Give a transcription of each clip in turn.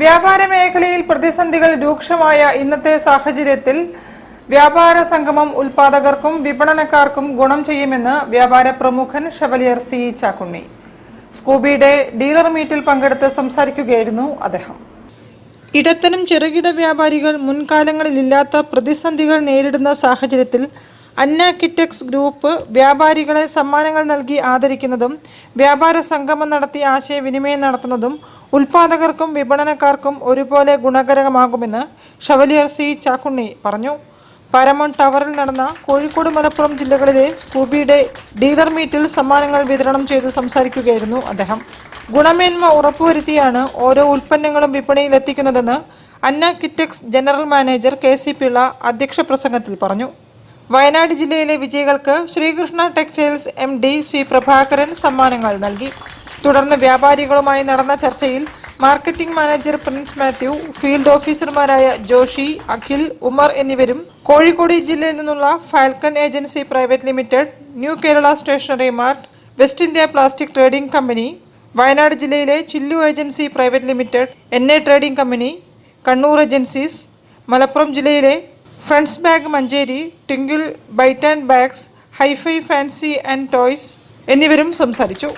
വ്യാപാര മേഖലയിൽ പ്രതിസന്ധികൾ രൂക്ഷമായ ഇന്നത്തെ സാഹചര്യത്തിൽ വ്യാപാര സംഗമം ഉൽപാദകർക്കും വിപണനക്കാർക്കും ഗുണം ചെയ്യുമെന്ന് വ്യാപാര പ്രമുഖൻ ഷവലിയർ സി ചാക്കുണ്ണി. സ്കൂബിയുടെ ഡീലർ മീറ്റിൽ പങ്കെടുത്ത് സംസാരിക്കുകയായിരുന്നു അദ്ദേഹം. ഇടത്തരം ചെറുകിട വ്യാപാരികൾ മുൻകാലങ്ങളിലില്ലാത്ത പ്രതിസന്ധികൾ നേരിടുന്ന സാഹചര്യത്തിൽ അന്ന കിറ്റക്സ് ഗ്രൂപ്പ് വ്യാപാരികളെ സമ്മാനങ്ങൾ നൽകി ആദരിക്കുന്നതും വ്യാപാര സംഗമം നടത്തി ആശയവിനിമയം നടത്തുന്നതും ഉൽപാദകർക്കും വിപണനക്കാർക്കും ഒരുപോലെ ഗുണകരമാകുമെന്ന് ഷവലിയർ സി ചാക്കുണ്ണി പറഞ്ഞു. പാരമൗണ്ട് ടവറിൽ നടന്ന കോഴിക്കോട് മലപ്പുറം ജില്ലകളിലെ സ്കൂബിയുടെ ഡീലർ മീറ്റിൽ സമ്മാനങ്ങൾ വിതരണം ചെയ്തു സംസാരിക്കുകയായിരുന്നു അദ്ദേഹം. ഗുണമേന്മ ഉറപ്പുവരുത്തിയാണ് ഓരോ ഉൽപ്പന്നങ്ങളും വിപണിയിൽ എത്തിക്കുന്നതെന്ന് Anna Kitex general manager KC Pillai അധ്യക്ഷ പ്രസംഗത്തിൽ പറഞ്ഞു. വയനാട് ജില്ലയിലെ വിജയികൾക്ക് ശ്രീകൃഷ്ണ ടെക്സ്റ്റൈൽസ് MD ശ്രീ പ്രഭാകരൻ സമ്മാനങ്ങൾ നൽകി. തുടർന്ന് വ്യാപാരികളുമായി നടന്ന ചർച്ചയിൽ marketing manager Prince Mathew, field ഓഫീസർമാരായ ജോഷി, അഖിൽ, ഉമർ എന്നിവരും കോഴിക്കോട് ജില്ലയിൽ നിന്നുള്ള Falcon agency private limited, new Kerala stationery mart, west India plastic trading company, Wayanad ജില്ലയിലെ Chillu agency private limited, NA trading company, Kannur agencies, Malappuram ജില്ലയിലെ friends bag Manjeri, twinkle Bite and Bags, hifi fancy and toys എന്നിവരും സംസാരിച്ചു.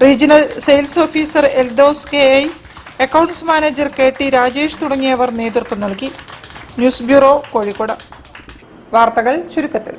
Regional sales officer Eldhose KI, accounts manager KT Rajesh തുടങ്ങിയവർ നേതൃത്വം നൽകി. News bureau, Kozhikode. വാർത്തകൾ ചുരുക്കത്തിൽ.